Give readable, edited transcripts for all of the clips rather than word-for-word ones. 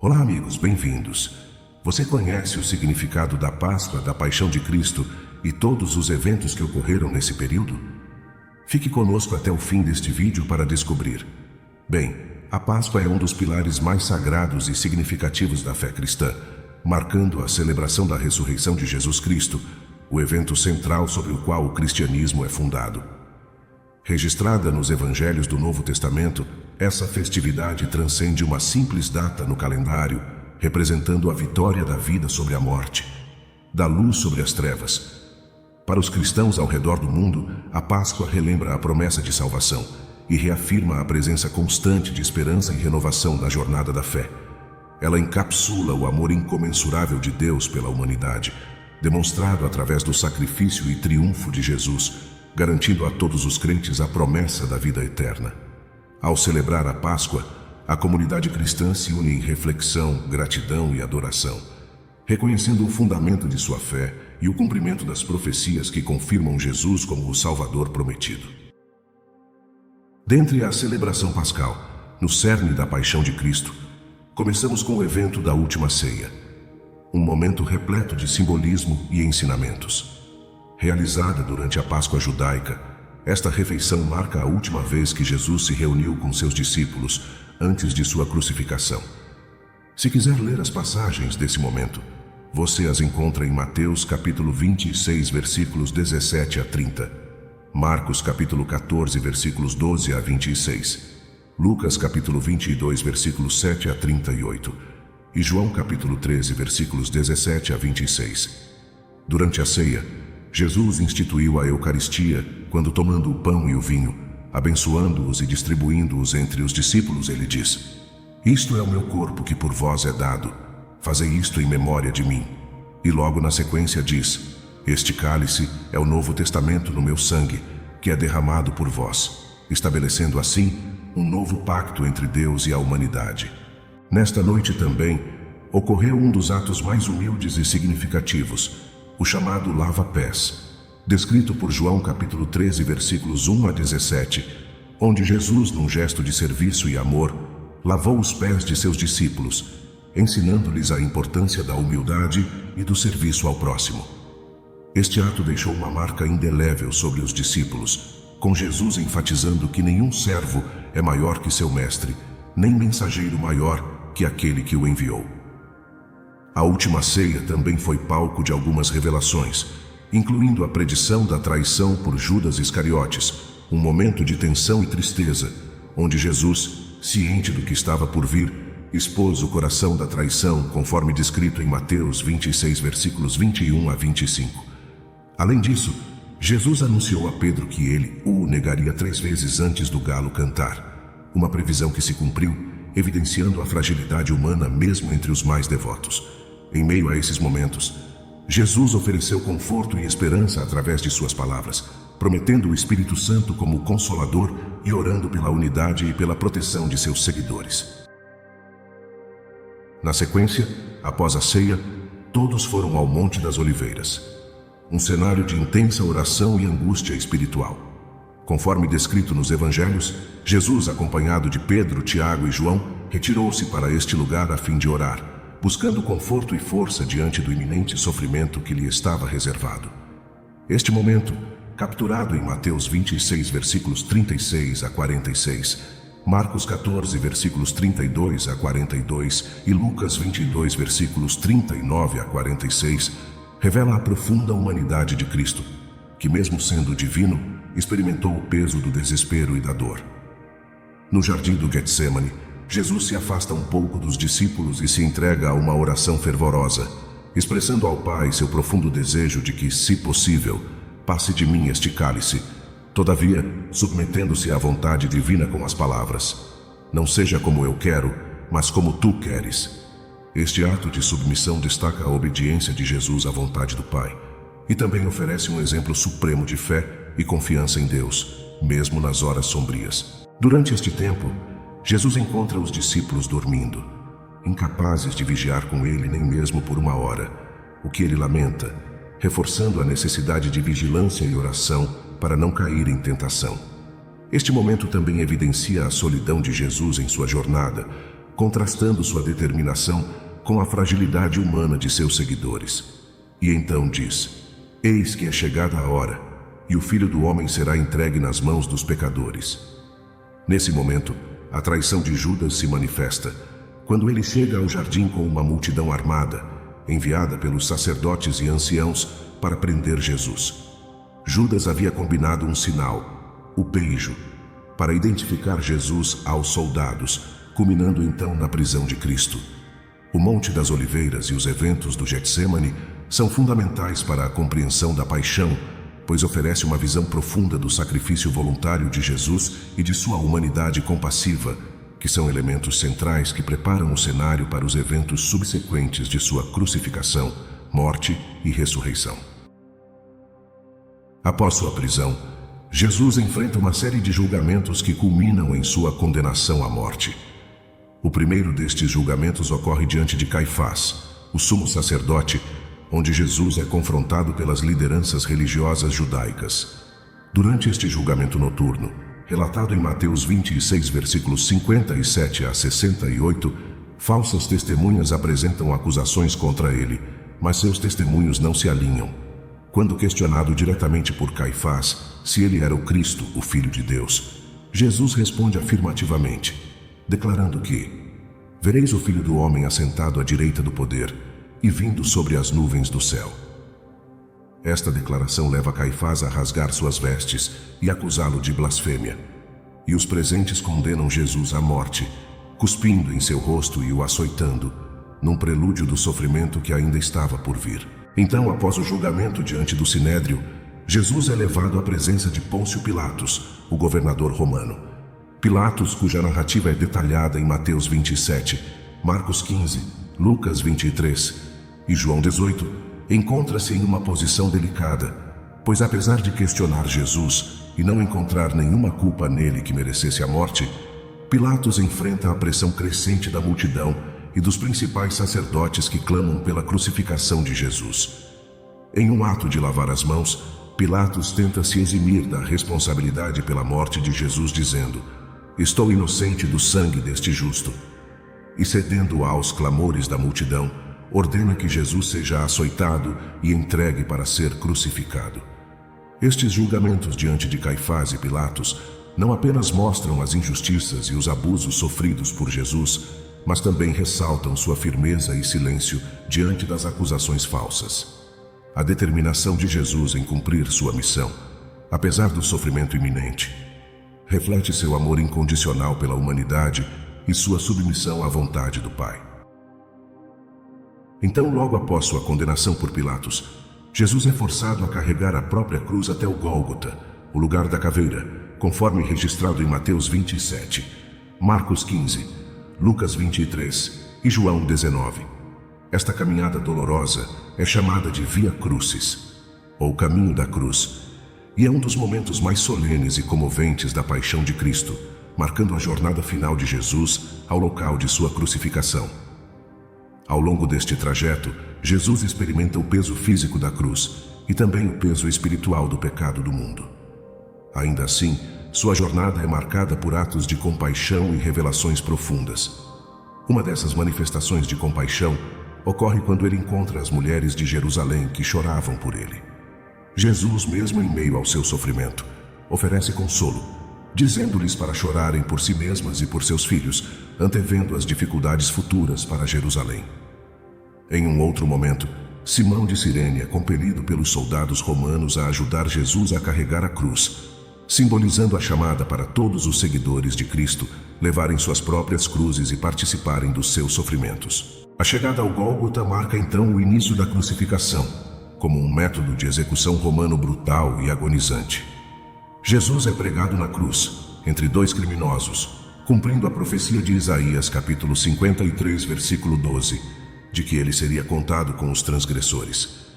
Olá, amigos, bem-vindos. Você conhece o significado da Páscoa, da Paixão de Cristo e todos os eventos que ocorreram nesse período? Fique conosco até o fim deste vídeo para descobrir. Bem, a Páscoa é um dos pilares mais sagrados e significativos da fé cristã, marcando a celebração da ressurreição de Jesus Cristo, o evento central sobre o qual o cristianismo é fundado. Registrada nos Evangelhos do Novo Testamento, essa festividade transcende uma simples data no calendário, representando a vitória da vida sobre a morte, da luz sobre as trevas. Para os cristãos ao redor do mundo, a Páscoa relembra a promessa de salvação e reafirma a presença constante de esperança e renovação na jornada da fé. Ela encapsula o amor incomensurável de Deus pela humanidade, demonstrado através do sacrifício e triunfo de Jesus, garantindo a todos os crentes a promessa da vida eterna. Ao celebrar a Páscoa, a comunidade cristã se une em reflexão, gratidão e adoração, reconhecendo o fundamento de sua fé e o cumprimento das profecias que confirmam Jesus como o Salvador prometido. Dentre a celebração pascal, no cerne da Paixão de Cristo, começamos com o evento da Última Ceia, um momento repleto de simbolismo e ensinamentos. Realizada durante a Páscoa judaica, esta refeição marca a última vez que Jesus se reuniu com seus discípulos antes de sua crucificação. Se quiser ler as passagens desse momento, você as encontra em Mateus capítulo 26, versículos 17 a 30, Marcos capítulo 14, versículos 12 a 26, Lucas capítulo 22, versículos 7 a 38 e João capítulo 13, versículos 17 a 26. Durante a ceia, Jesus instituiu a Eucaristia quando, tomando o pão e o vinho, abençoando-os e distribuindo-os entre os discípulos, ele diz: "Isto é o meu corpo que por vós é dado, fazei isto em memória de mim." E logo na sequência diz: "Este cálice é o novo testamento no meu sangue, que é derramado por vós, estabelecendo assim um novo pacto entre Deus e a humanidade." Nesta noite também ocorreu um dos atos mais humildes e significativos, o chamado lava-pés, descrito por João capítulo 13, versículos 1 a 17, onde Jesus, num gesto de serviço e amor, lavou os pés de seus discípulos, ensinando-lhes a importância da humildade e do serviço ao próximo. Este ato deixou uma marca indelével sobre os discípulos, com Jesus enfatizando que nenhum servo é maior que seu mestre, nem mensageiro maior que aquele que o enviou. A Última Ceia também foi palco de algumas revelações, incluindo a predição da traição por Judas Iscariotes, um momento de tensão e tristeza, onde Jesus, ciente do que estava por vir, expôs o coração da traição, conforme descrito em Mateus 26, versículos 21 a 25. Além disso, Jesus anunciou a Pedro que ele o negaria 3 vezes antes do galo cantar, uma previsão que se cumpriu, evidenciando a fragilidade humana mesmo entre os mais devotos. Em meio a esses momentos, Jesus ofereceu conforto e esperança através de suas palavras, prometendo o Espírito Santo como Consolador e orando pela unidade e pela proteção de seus seguidores. Na sequência, após a ceia, todos foram ao Monte das Oliveiras, um cenário de intensa oração e angústia espiritual. Conforme descrito nos Evangelhos, Jesus, acompanhado de Pedro, Tiago e João, retirou-se para este lugar a fim de orar, buscando conforto e força diante do iminente sofrimento que lhe estava reservado. Este momento, capturado em Mateus 26, versículos 36 a 46, Marcos 14, versículos 32 a 42 e Lucas 22, versículos 39 a 46, revela a profunda humanidade de Cristo, que mesmo sendo divino, experimentou o peso do desespero e da dor. No jardim do Getsemane, Jesus se afasta um pouco dos discípulos e se entrega a uma oração fervorosa, expressando ao Pai seu profundo desejo de que, se possível, passe de mim este cálice, todavia, submetendo-se à vontade divina com as palavras: "Não seja como eu quero, mas como tu queres." Este ato de submissão destaca a obediência de Jesus à vontade do Pai e também oferece um exemplo supremo de fé e confiança em Deus, mesmo nas horas sombrias. Durante este tempo, Jesus encontra os discípulos dormindo, incapazes de vigiar com ele nem mesmo por 1 hora, o que ele lamenta, reforçando a necessidade de vigilância e oração para não cair em tentação. Este momento também evidencia a solidão de Jesus em sua jornada, contrastando sua determinação com a fragilidade humana de seus seguidores. E então diz: Eis que é chegada a hora, e o Filho do Homem será entregue nas mãos dos pecadores. Nesse momento, a traição de Judas se manifesta, quando ele chega ao jardim com uma multidão armada, enviada pelos sacerdotes e anciãos para prender Jesus. Judas havia combinado um sinal, o beijo, para identificar Jesus aos soldados, culminando então na prisão de Cristo. O Monte das Oliveiras e os eventos do Getsêmani são fundamentais para a compreensão da paixão, pois oferece uma visão profunda do sacrifício voluntário de Jesus e de sua humanidade compassiva, que são elementos centrais que preparam o cenário para os eventos subsequentes de sua crucificação, morte e ressurreição. Após sua prisão, Jesus enfrenta uma série de julgamentos que culminam em sua condenação à morte. O primeiro destes julgamentos ocorre diante de Caifás, o sumo sacerdote, onde Jesus é confrontado pelas lideranças religiosas judaicas. Durante este julgamento noturno, relatado em Mateus 26, versículos 57 a 68, falsas testemunhas apresentam acusações contra ele, mas seus testemunhos não se alinham. Quando questionado diretamente por Caifás se ele era o Cristo, o Filho de Deus, Jesus responde afirmativamente, declarando que: Vereis o Filho do Homem assentado à direita do poder e vindo sobre as nuvens do céu. Esta declaração leva Caifás a rasgar suas vestes e acusá-lo de blasfêmia. E os presentes condenam Jesus à morte, cuspindo em seu rosto e o açoitando, num prelúdio do sofrimento que ainda estava por vir. Então, após o julgamento diante do Sinédrio, Jesus é levado à presença de Pôncio Pilatos, o governador romano. Pilatos, cuja narrativa é detalhada em Mateus 27, Marcos 15, Lucas 23 e João 18, encontra-se em uma posição delicada, pois apesar de questionar Jesus e não encontrar nenhuma culpa nele que merecesse a morte, Pilatos enfrenta a pressão crescente da multidão e dos principais sacerdotes que clamam pela crucificação de Jesus. Em um ato de lavar as mãos, Pilatos tenta se eximir da responsabilidade pela morte de Jesus, dizendo: Estou inocente do sangue deste justo. E cedendo aos clamores da multidão, ordena que Jesus seja açoitado e entregue para ser crucificado. Estes julgamentos diante de Caifás e Pilatos não apenas mostram as injustiças e os abusos sofridos por Jesus, mas também ressaltam sua firmeza e silêncio diante das acusações falsas. A determinação de Jesus em cumprir sua missão, apesar do sofrimento iminente, reflete seu amor incondicional pela humanidade e sua submissão à vontade do Pai. Então, logo após sua condenação por Pilatos, Jesus é forçado a carregar a própria cruz até o Gólgota, o lugar da caveira, conforme registrado em Mateus 27, Marcos 15, Lucas 23 e João 19. Esta caminhada dolorosa é chamada de Via Crucis, ou Caminho da Cruz, e é um dos momentos mais solenes e comoventes da paixão de Cristo, marcando a jornada final de Jesus ao local de sua crucificação. Ao longo deste trajeto, Jesus experimenta o peso físico da cruz e também o peso espiritual do pecado do mundo. Ainda assim, sua jornada é marcada por atos de compaixão e revelações profundas. Uma dessas manifestações de compaixão ocorre quando ele encontra as mulheres de Jerusalém que choravam por ele. Jesus, mesmo em meio ao seu sofrimento, oferece consolo, dizendo-lhes para chorarem por si mesmas e por seus filhos, antevendo as dificuldades futuras para Jerusalém. Em um outro momento, Simão de Cirene é compelido pelos soldados romanos a ajudar Jesus a carregar a cruz, simbolizando a chamada para todos os seguidores de Cristo levarem suas próprias cruzes e participarem dos seus sofrimentos. A chegada ao Gólgota marca então o início da crucificação, como um método de execução romano brutal e agonizante. Jesus é pregado na cruz, entre dois criminosos, cumprindo a profecia de Isaías, capítulo 53, versículo 12, de que ele seria contado com os transgressores.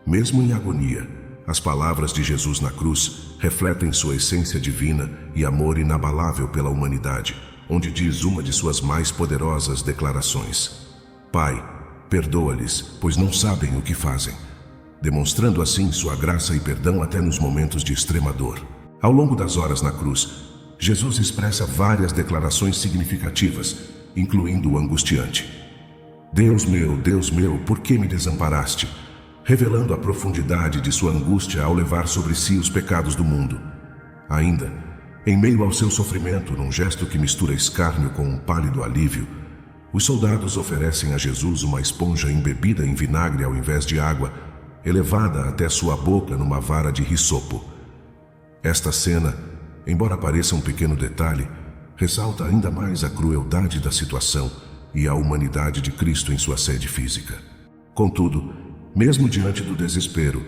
Mesmo em agonia, as palavras de Jesus na cruz refletem sua essência divina e amor inabalável pela humanidade, onde diz uma de suas mais poderosas declarações: Pai, perdoa-lhes, pois não sabem o que fazem, demonstrando assim sua graça e perdão até nos momentos de extrema dor. Ao longo das horas na cruz, Jesus expressa várias declarações significativas, incluindo o angustiante: Deus meu, por que me desamparaste?", revelando a profundidade de sua angústia ao levar sobre si os pecados do mundo. Ainda, em meio ao seu sofrimento, num gesto que mistura escárnio com um pálido alívio, os soldados oferecem a Jesus uma esponja embebida em vinagre ao invés de água, elevada até sua boca numa vara de hisopo. Esta cena, embora pareça um pequeno detalhe, ressalta ainda mais a crueldade da situação e a humanidade de Cristo em sua sede física. Contudo, mesmo diante do desespero,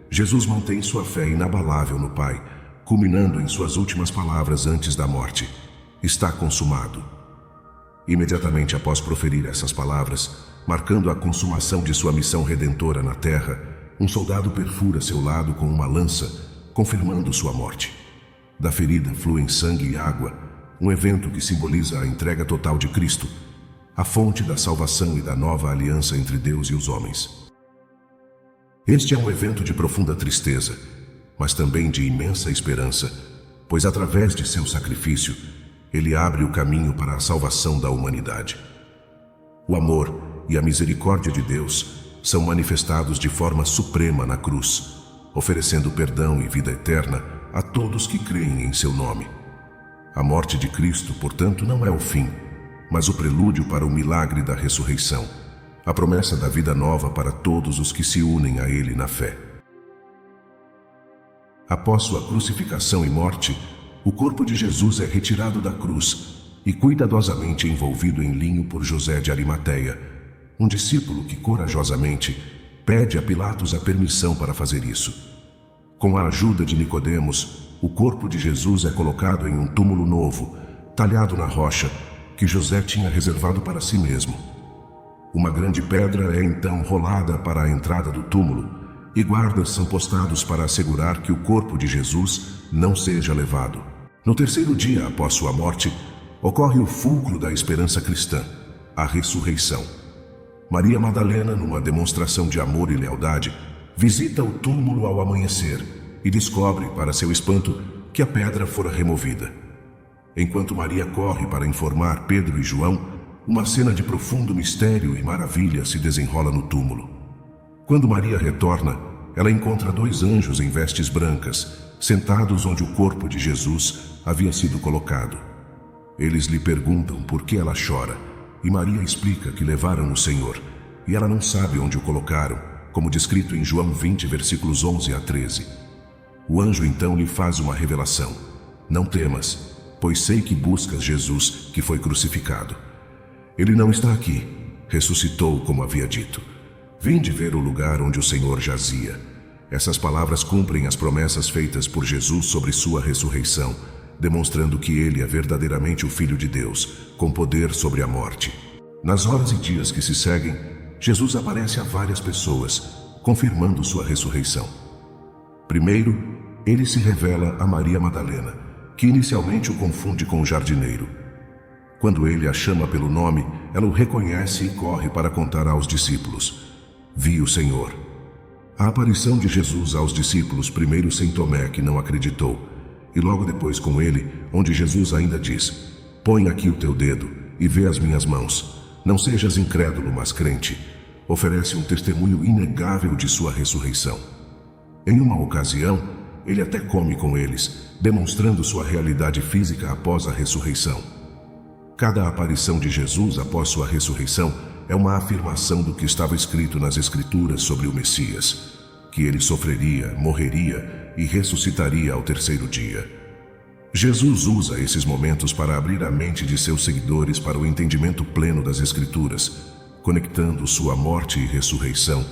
Jesus mantém sua fé inabalável no Pai, culminando em suas últimas palavras antes da morte: "Está consumado". Imediatamente após proferir essas palavras, marcando a consumação de sua missão redentora na terra, um soldado perfura seu lado com uma lança, confirmando sua morte. Da ferida fluem sangue e água, um evento que simboliza a entrega total de Cristo, a fonte da salvação e da nova aliança entre Deus e os homens. Este é um evento de profunda tristeza, mas também de imensa esperança, pois através de seu sacrifício, ele abre o caminho para a salvação da humanidade. O amor e a misericórdia de Deus são manifestados de forma suprema na cruz, oferecendo perdão e vida eterna a todos que creem em seu nome. A morte de Cristo, portanto, não é o fim, mas o prelúdio para o milagre da ressurreição, a promessa da vida nova para todos os que se unem a Ele na fé. Após sua crucificação e morte, o corpo de Jesus é retirado da cruz e cuidadosamente envolvido em linho por José de Arimateia, um discípulo que corajosamente pede a Pilatos a permissão para fazer isso. Com a ajuda de Nicodemos, o corpo de Jesus é colocado em um túmulo novo, talhado na rocha, que José tinha reservado para si mesmo. Uma grande pedra é então rolada para a entrada do túmulo, e guardas são postados para assegurar que o corpo de Jesus não seja levado. No terceiro dia após sua morte, ocorre o fulcro da esperança cristã, a ressurreição. Maria Madalena, numa demonstração de amor e lealdade, visita o túmulo ao amanhecer e descobre, para seu espanto, que a pedra fora removida. Enquanto Maria corre para informar Pedro e João, uma cena de profundo mistério e maravilha se desenrola no túmulo. Quando Maria retorna, ela encontra 2 anjos em vestes brancas, sentados onde o corpo de Jesus havia sido colocado. Eles lhe perguntam por que ela chora, e Maria explica que levaram o Senhor, e ela não sabe onde o colocaram, como descrito em João 20, versículos 11 a 13. O anjo então lhe faz uma revelação: "Não temas, pois sei que buscas Jesus, que foi crucificado. Ele não está aqui, ressuscitou como havia dito. Vinde ver o lugar onde o Senhor jazia." Essas palavras cumprem as promessas feitas por Jesus sobre sua ressurreição, demonstrando que ele é verdadeiramente o Filho de Deus, com poder sobre a morte. Nas horas e dias que se seguem, Jesus aparece a várias pessoas, confirmando sua ressurreição. Primeiro, ele se revela a Maria Madalena, que inicialmente o confunde com o jardineiro. Quando ele a chama pelo nome, ela o reconhece e corre para contar aos discípulos: "Vi o Senhor." A aparição de Jesus aos discípulos, primeiro sem Tomé, que não acreditou, e logo depois com ele, onde Jesus ainda diz: "Põe aqui o teu dedo e vê as minhas mãos. Não sejas incrédulo, mas crente", oferece um testemunho inegável de sua ressurreição. Em uma ocasião, ele até come com eles, demonstrando sua realidade física após a ressurreição. Cada aparição de Jesus após sua ressurreição é uma afirmação do que estava escrito nas Escrituras sobre o Messias, que ele sofreria, morreria e ressuscitaria ao terceiro dia. Jesus usa esses momentos para abrir a mente de seus seguidores para o entendimento pleno das Escrituras, conectando sua morte e ressurreição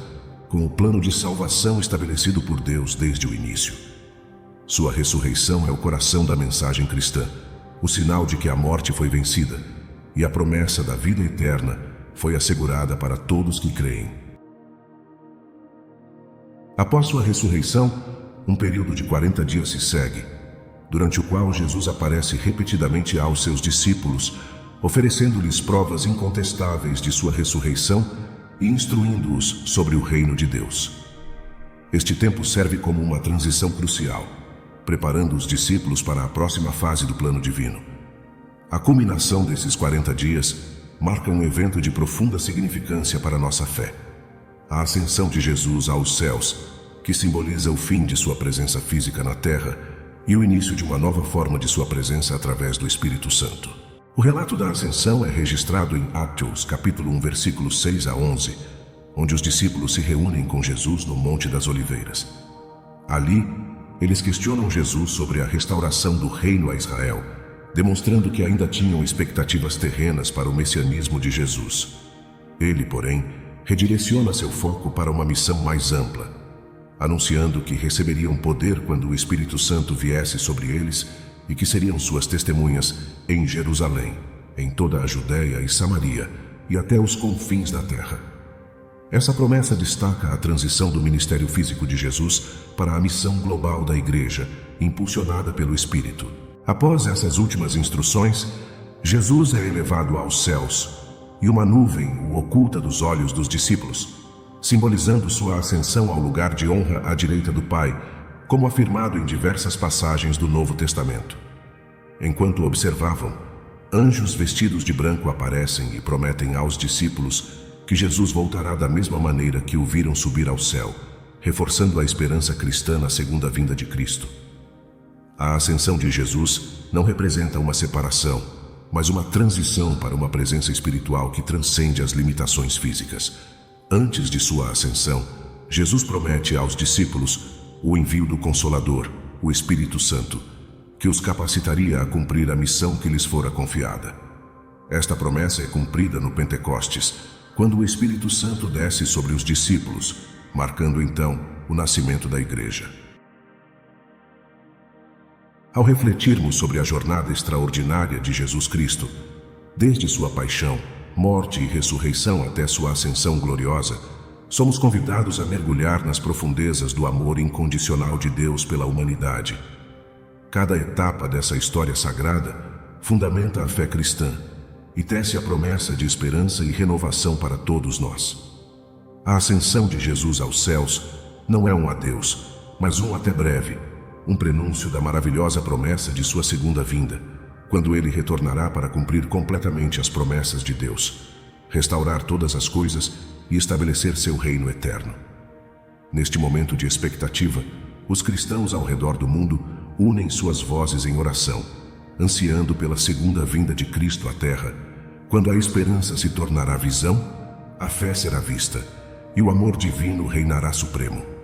com o plano de salvação estabelecido por Deus desde o início. Sua ressurreição é o coração da mensagem cristã, o sinal de que a morte foi vencida e a promessa da vida eterna foi assegurada para todos que creem. Após sua ressurreição, um período de 40 dias se segue, durante o qual Jesus aparece repetidamente aos seus discípulos, oferecendo-lhes provas incontestáveis de sua ressurreição e instruindo-os sobre o reino de Deus. Este tempo serve como uma transição crucial, preparando os discípulos para a próxima fase do plano divino. A culminação desses 40 dias marca um evento de profunda significância para nossa fé. A ascensão de Jesus aos céus, que simboliza o fim de sua presença física na terra e o início de uma nova forma de sua presença através do Espírito Santo. O relato da ascensão é registrado em Atos, capítulo 1, versículos 6 a 11, onde os discípulos se reúnem com Jesus no Monte das Oliveiras. Ali, eles questionam Jesus sobre a restauração do reino a Israel, demonstrando que ainda tinham expectativas terrenas para o messianismo de Jesus. Ele, porém, redireciona seu foco para uma missão mais ampla, anunciando que receberiam poder quando o Espírito Santo viesse sobre eles e que seriam suas testemunhas em Jerusalém, em toda a Judéia e Samaria e até os confins da terra. Essa promessa destaca a transição do ministério físico de Jesus para a missão global da Igreja, impulsionada pelo Espírito. Após essas últimas instruções, Jesus é elevado aos céus e uma nuvem o oculta dos olhos dos discípulos, simbolizando sua ascensão ao lugar de honra à direita do Pai, como afirmado em diversas passagens do Novo Testamento. Enquanto observavam, anjos vestidos de branco aparecem e prometem aos discípulos que Jesus voltará da mesma maneira que o viram subir ao céu, reforçando a esperança cristã na segunda vinda de Cristo. A ascensão de Jesus não representa uma separação, mas uma transição para uma presença espiritual que transcende as limitações físicas. Antes de sua ascensão, Jesus promete aos discípulos o envio do Consolador, o Espírito Santo, que os capacitaria a cumprir a missão que lhes fora confiada. Esta promessa é cumprida no Pentecostes, quando o Espírito Santo desce sobre os discípulos, marcando então o nascimento da Igreja. Ao refletirmos sobre a jornada extraordinária de Jesus Cristo, desde sua paixão, morte e ressurreição até sua ascensão gloriosa, somos convidados a mergulhar nas profundezas do amor incondicional de Deus pela humanidade. Cada etapa dessa história sagrada fundamenta a fé cristã e tece a promessa de esperança e renovação para todos nós. A ascensão de Jesus aos céus não é um adeus, mas um até breve, um prenúncio da maravilhosa promessa de sua segunda vinda, quando ele retornará para cumprir completamente as promessas de Deus, restaurar todas as coisas e estabelecer seu reino eterno. Neste momento de expectativa, os cristãos ao redor do mundo unem suas vozes em oração, ansiando pela segunda vinda de Cristo à Terra, quando a esperança se tornará visão, a fé será vista e o amor divino reinará supremo.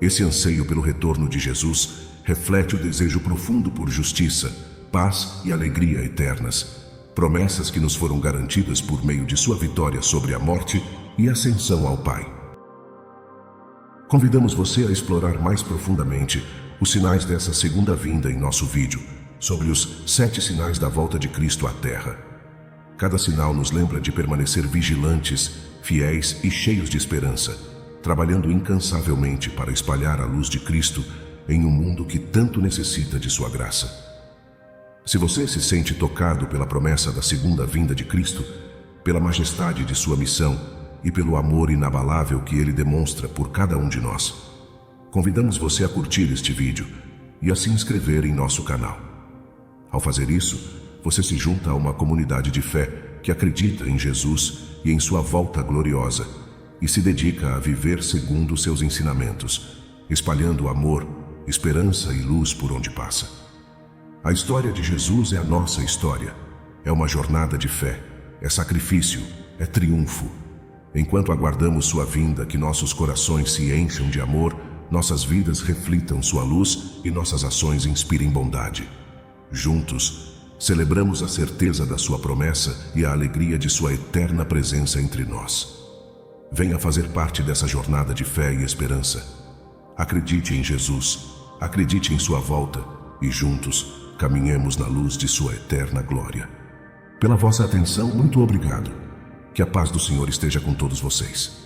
Esse anseio pelo retorno de Jesus reflete o desejo profundo por justiça, paz e alegria eternas, promessas que nos foram garantidas por meio de sua vitória sobre a morte e ascensão ao Pai. Convidamos você a explorar mais profundamente os sinais dessa segunda vinda em nosso vídeo, sobre os 7 sinais da volta de Cristo à Terra. Cada sinal nos lembra de permanecer vigilantes, fiéis e cheios de esperança, trabalhando incansavelmente para espalhar a luz de Cristo em um mundo que tanto necessita de sua graça. Se você se sente tocado pela promessa da segunda vinda de Cristo, pela majestade de sua missão e pelo amor inabalável que ele demonstra por cada um de nós, convidamos você a curtir este vídeo e a se inscrever em nosso canal. Ao fazer isso, você se junta a uma comunidade de fé que acredita em Jesus e em sua volta gloriosa e se dedica a viver segundo seus ensinamentos, espalhando amor, esperança e luz por onde passa. A história de Jesus é a nossa história. É uma jornada de fé, é sacrifício, é triunfo. Enquanto aguardamos sua vinda, que nossos corações se encham de amor, nossas vidas reflitam sua luz e nossas ações inspirem bondade. Juntos, celebramos a certeza da sua promessa e a alegria de sua eterna presença entre nós. Venha fazer parte dessa jornada de fé e esperança. Acredite em Jesus, acredite em sua volta e juntos caminhemos na luz de sua eterna glória. Pela vossa atenção, muito obrigado. Que a paz do Senhor esteja com todos vocês.